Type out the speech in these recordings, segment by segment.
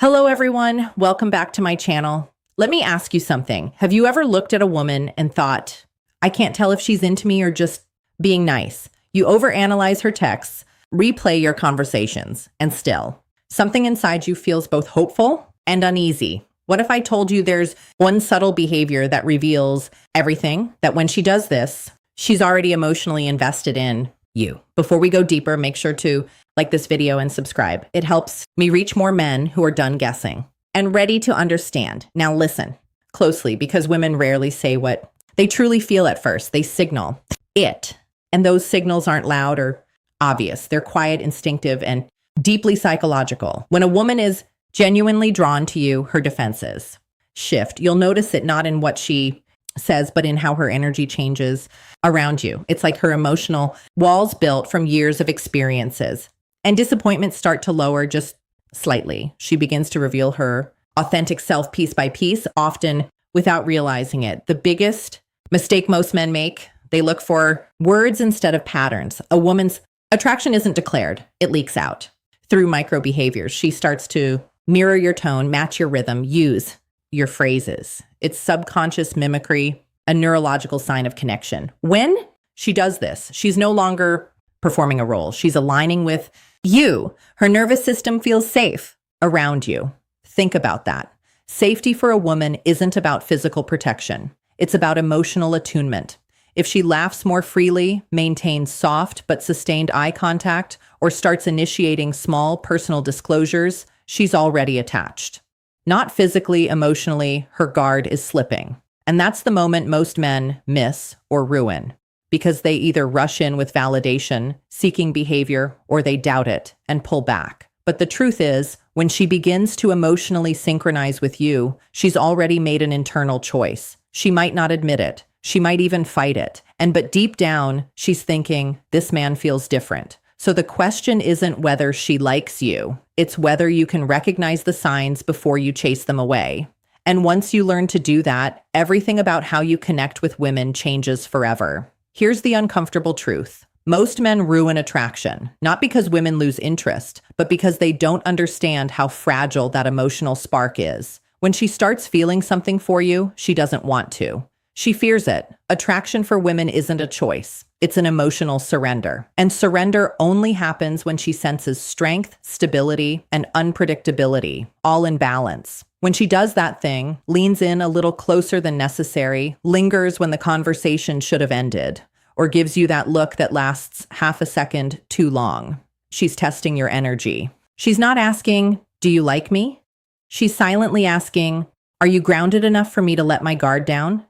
Hello, everyone. Welcome back to my channel. Let me ask you something. Have you ever looked at a woman and thought, I can't tell if she's into me or just being nice? You overanalyze her texts, replay your conversations, and still, something inside you feels both hopeful and uneasy. What if I told you there's one subtle behavior that reveals everything, that when she does this, she's already emotionally invested in you? Before we go deeper, make sure to like this video and subscribe. It helps me reach more men who are done guessing and ready to understand. Now listen closely, because women rarely say what they truly feel at first. They signal it, and those signals aren't loud or obvious. They're quiet, instinctive, and deeply psychological. When a woman is genuinely drawn to you, her defenses shift. You'll notice it not in what she says, but in how her energy changes around you. It's like her emotional walls built from years of experiences. And disappointments start to lower just slightly. She begins to reveal her authentic self piece by piece, often without realizing it. The biggest mistake most men make, they look for words instead of patterns. A woman's attraction isn't declared, it leaks out through micro behaviors. She starts to mirror your tone, match your rhythm, use your phrases. It's subconscious mimicry, a neurological sign of connection. When she does this, she's no longer performing a role. She's aligning with you. Her nervous system feels safe around you. Think about that. Safety for a woman isn't about physical protection. It's about emotional attunement. If she laughs more freely, maintains soft but sustained eye contact, or starts initiating small personal disclosures, she's already attached. Not physically, emotionally, her guard is slipping. And that's the moment most men miss or ruin, because they either rush in with validation, seeking behavior, or they doubt it and pull back. But the truth is, when she begins to emotionally synchronize with you, she's already made an internal choice. She might not admit it. She might even fight it. But deep down, she's thinking, this man feels different. So the question isn't whether she likes you. It's whether you can recognize the signs before you chase them away. And once you learn to do that, everything about how you connect with women changes forever. Here's the uncomfortable truth. Most men ruin attraction, not because women lose interest, but because they don't understand how fragile that emotional spark is. When she starts feeling something for you, she doesn't want to. She fears it. Attraction for women isn't a choice. It's an emotional surrender. And surrender only happens when she senses strength, stability, and unpredictability, all in balance. When she does that thing, leans in a little closer than necessary, lingers when the conversation should have ended, or gives you that look that lasts half a second too long, she's testing your energy. She's not asking, do you like me? She's silently asking, are you grounded enough for me to let my guard down?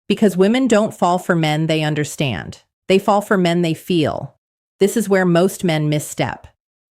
Because women don't fall for men they understand. They fall for men they feel. This is where most men misstep.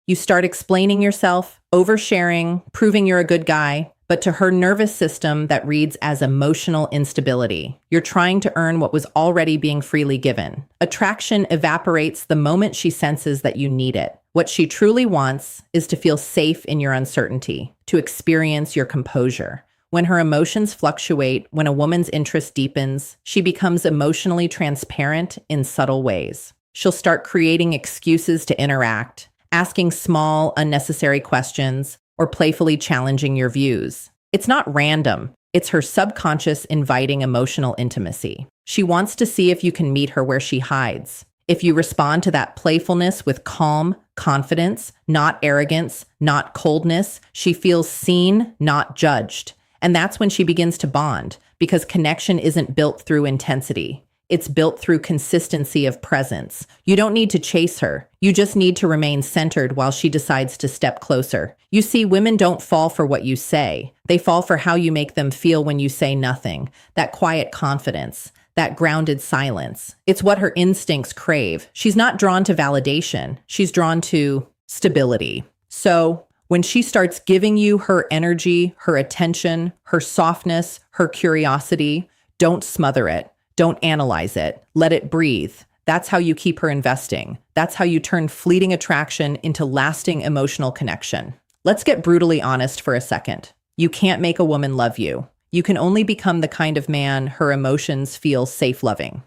You start explaining yourself, oversharing, proving you're a good guy, but to her nervous system that reads as emotional instability. You're trying to earn what was already being freely given. Attraction evaporates the moment she senses that you need it. What she truly wants is to feel safe in your uncertainty, to experience your composure. When her emotions fluctuate, when a woman's interest deepens, she becomes emotionally transparent in subtle ways. She'll start creating excuses to interact, asking small, unnecessary questions, or playfully challenging your views. It's not random. It's her subconscious inviting emotional intimacy. She wants to see if you can meet her where she hides. If you respond to that playfulness with calm, confidence, not arrogance, not coldness, she feels seen, not judged. And that's when she begins to bond, because connection isn't built through intensity. It's built through consistency of presence. You don't need to chase her. You just need to remain centered while she decides to step closer. You see, women don't fall for what you say. They fall for how you make them feel when you say nothing. That quiet confidence, that grounded silence. It's what her instincts crave. She's not drawn to validation. She's drawn to stability. So when she starts giving you her energy, her attention, her softness, her curiosity, don't smother it. Don't analyze it. Let it breathe. That's how you keep her investing. That's how you turn fleeting attraction into lasting emotional connection. Let's get brutally honest for a second. You can't make a woman love you. You can only become the kind of man her emotions feel safe loving.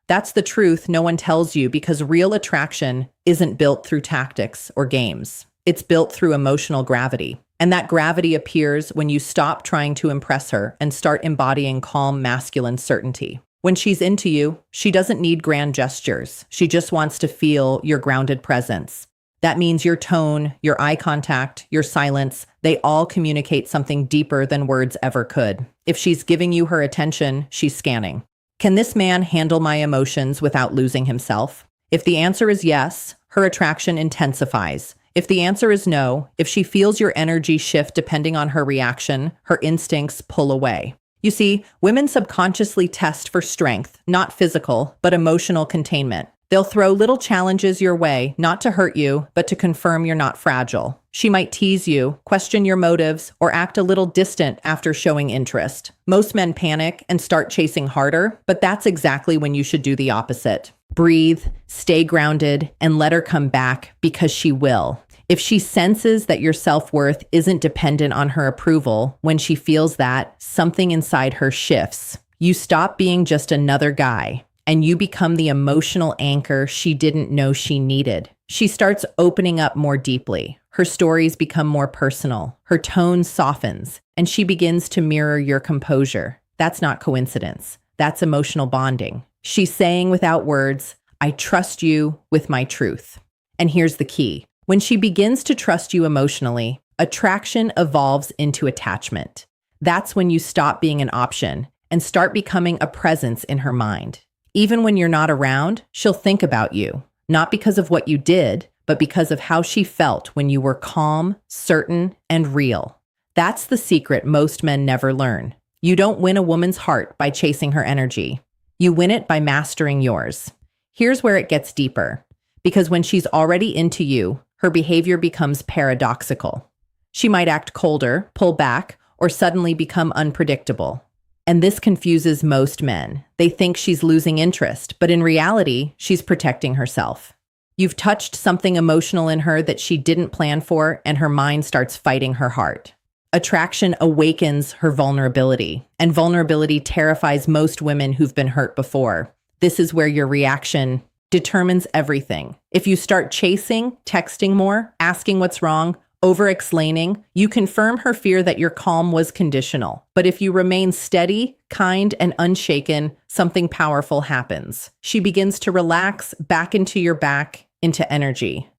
That's the truth no one tells you, because real attraction isn't built through tactics or games. It's built through emotional gravity. And that gravity appears when you stop trying to impress her and start embodying calm, masculine certainty. When she's into you, she doesn't need grand gestures. She just wants to feel your grounded presence. That means your tone, your eye contact, your silence, they all communicate something deeper than words ever could. If she's giving you her attention, she's scanning. Can this man handle my emotions without losing himself? If the answer is yes, her attraction intensifies. If the answer is no, if she feels your energy shift depending on her reaction, her instincts pull away. You see, women subconsciously test for strength, not physical, but emotional containment. They'll throw little challenges your way, not to hurt you, but to confirm you're not fragile. She might tease you, question your motives, or act a little distant after showing interest. Most men panic and start chasing harder, but that's exactly when you should do the opposite. Breathe, stay grounded, and let her come back because she will. If she senses that your self-worth isn't dependent on her approval, when she feels that, something inside her shifts. You stop being just another guy, and you become the emotional anchor she didn't know she needed. She starts opening up more deeply. Her stories become more personal. Her tone softens, and she begins to mirror your composure. That's not coincidence. That's emotional bonding. She's saying without words, I trust you with my truth. And here's the key. When she begins to trust you emotionally, attraction evolves into attachment. That's when you stop being an option and start becoming a presence in her mind. Even when you're not around, she'll think about you, not because of what you did, but because of how she felt when you were calm, certain, and real. That's the secret most men never learn. You don't win a woman's heart by chasing her energy. You win it by mastering yours. Here's where it gets deeper. Because when she's already into you, her behavior becomes paradoxical. She might act colder, pull back, or suddenly become unpredictable. And this confuses most men. They think she's losing interest, but in reality, she's protecting herself. You've touched something emotional in her that she didn't plan for, and her mind starts fighting her heart. Attraction awakens her vulnerability, and vulnerability terrifies most women who've been hurt before. This is where your reaction determines everything. If you start chasing, texting more, asking what's wrong, over-explaining, you confirm her fear that your calm was conditional. But if you remain steady, kind, and unshaken, something powerful happens. She begins to relax back into your back, into energy.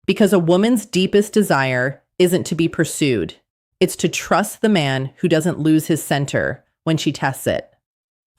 Because a woman's deepest desire isn't to be pursued. It's to trust the man who doesn't lose his center when she tests it.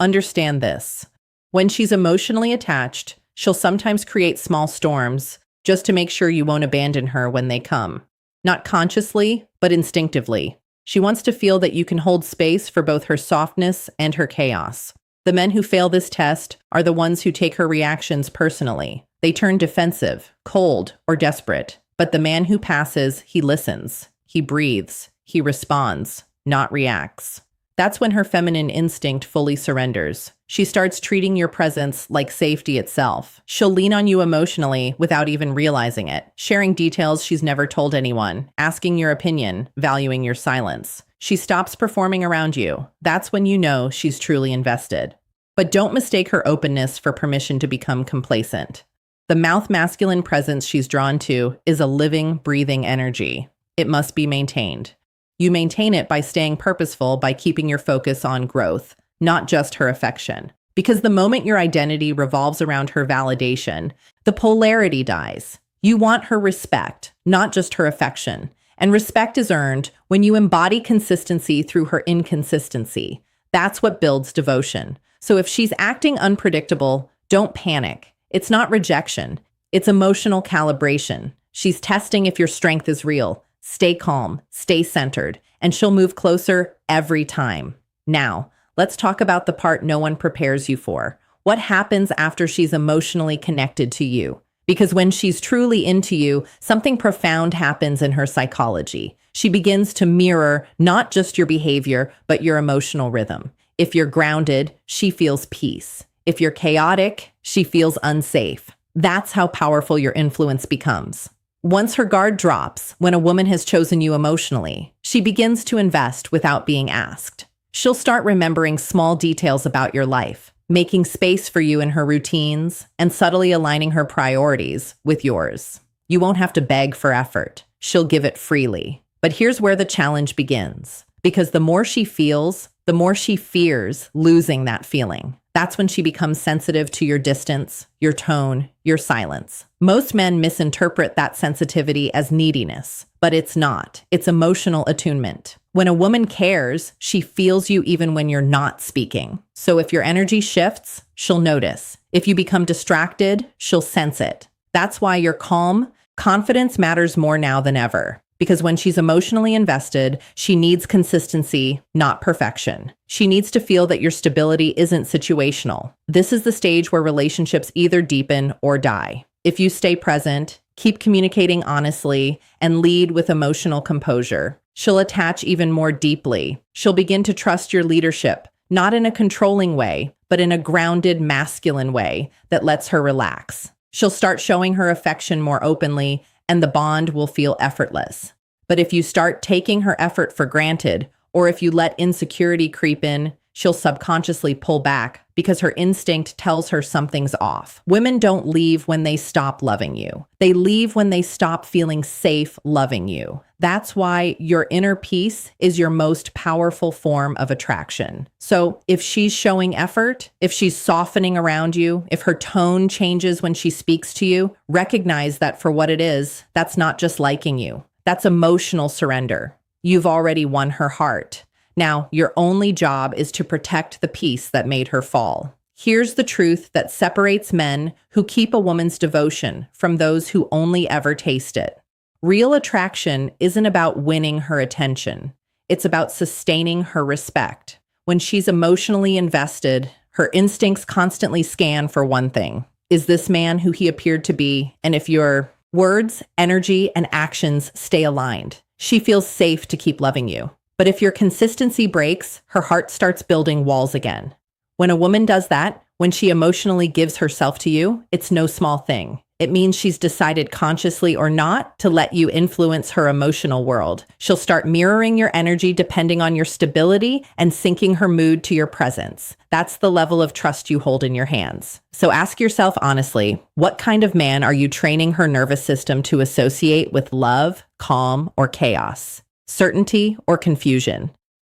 Understand this. When she's emotionally attached, she'll sometimes create small storms just to make sure you won't abandon her when they come. Not consciously, but instinctively. She wants to feel that you can hold space for both her softness and her chaos. The men who fail this test are the ones who take her reactions personally. They turn defensive, cold, or desperate. But the man who passes, he listens, he breathes, he responds, not reacts. That's when her feminine instinct fully surrenders. She starts treating your presence like safety itself. She'll lean on you emotionally without even realizing it, sharing details she's never told anyone, asking your opinion, valuing your silence. She stops performing around you. That's when you know she's truly invested. But don't mistake her openness for permission to become complacent. The mouth masculine presence she's drawn to is a living, breathing energy. It must be maintained. You maintain it by staying purposeful, by keeping your focus on growth, not just her affection. Because the moment your identity revolves around her validation, the polarity dies. You want her respect, not just her affection. And respect is earned when you embody consistency through her inconsistency. That's what builds devotion. So if she's acting unpredictable, don't panic. It's not rejection. It's emotional calibration. She's testing if your strength is real. Stay calm, stay centered, and she'll move closer every time. Now, let's talk about the part no one prepares you for. What happens after she's emotionally connected to you? Because when she's truly into you, something profound happens in her psychology. She begins to mirror not just your behavior, but your emotional rhythm. If you're grounded, she feels peace. If you're chaotic, she feels unsafe. That's how powerful your influence becomes. Once her guard drops, when a woman has chosen you emotionally, she begins to invest without being asked. She'll start remembering small details about your life, making space for you in her routines, and subtly aligning her priorities with yours. You won't have to beg for effort. She'll give it freely. But here's where the challenge begins. Because the more she feels, the more she fears losing that feeling. That's when she becomes sensitive to your distance, your tone, your silence. Most men misinterpret that sensitivity as neediness, but it's not. It's emotional attunement. When a woman cares, she feels you even when you're not speaking. So if your energy shifts, she'll notice. If you become distracted, she'll sense it. That's why you're calm. Confidence matters more now than ever. Because when she's emotionally invested, she needs consistency, not perfection. She needs to feel that your stability isn't situational. This is the stage where relationships either deepen or die. If you stay present, keep communicating honestly, and lead with emotional composure, she'll attach even more deeply. She'll begin to trust your leadership, not in a controlling way, but in a grounded, masculine way that lets her relax. She'll start showing her affection more openly, and the bond will feel effortless. But if you start taking her effort for granted, or if you let insecurity creep in, she'll subconsciously pull back because her instinct tells her something's off. Women don't leave when they stop loving you. They leave when they stop feeling safe loving you. That's why your inner peace is your most powerful form of attraction. So if she's showing effort, if she's softening around you, if her tone changes when she speaks to you, recognize that for what it is. That's not just liking you. That's emotional surrender. You've already won her heart. Now, your only job is to protect the piece that made her fall. Here's the truth that separates men who keep a woman's devotion from those who only ever taste it. Real attraction isn't about winning her attention. It's about sustaining her respect. When she's emotionally invested, her instincts constantly scan for one thing. Is this man who he appeared to be? And if your words, energy, and actions stay aligned, she feels safe to keep loving you. But if your consistency breaks, her heart starts building walls again. When a woman does that, when she emotionally gives herself to you, it's no small thing. It means she's decided consciously or not to let you influence her emotional world. She'll start mirroring your energy depending on your stability and syncing her mood to your presence. That's the level of trust you hold in your hands. So ask yourself honestly, what kind of man are you training her nervous system to associate with love, calm, or chaos? Certainty or confusion?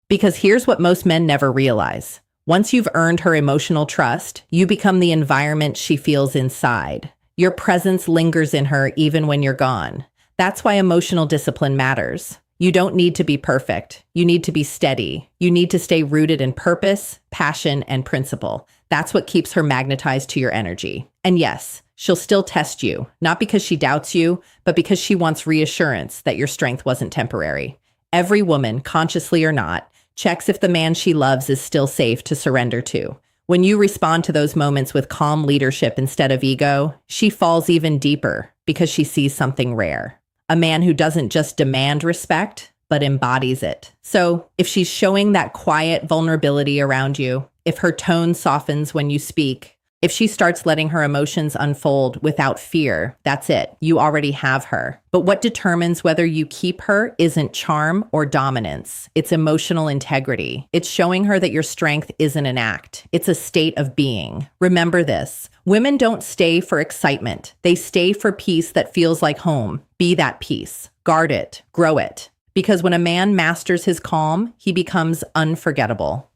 Because here's what most men never realize. Once you've earned her emotional trust, you become the environment she feels inside. Your presence lingers in her even when you're gone. That's why emotional discipline matters. You don't need to be perfect. You need to be steady. You need to stay rooted in purpose, passion, and principle. That's what keeps her magnetized to your energy. And yes, she'll still test you, not because she doubts you, but because she wants reassurance that your strength wasn't temporary. Every woman, consciously or not, checks if the man she loves is still safe to surrender to. When you respond to those moments with calm leadership instead of ego, she falls even deeper because she sees something rare. A man who doesn't just demand respect, but embodies it. So if she's showing that quiet vulnerability around you, if her tone softens when you speak, if she starts letting her emotions unfold without fear, that's it. You already have her. But what determines whether you keep her isn't charm or dominance. It's emotional integrity. It's showing her that your strength isn't an act. It's a state of being. Remember this. Women don't stay for excitement. They stay for peace that feels like home. Be that peace. Guard it. Grow it. Because when a man masters his calm, he becomes unforgettable.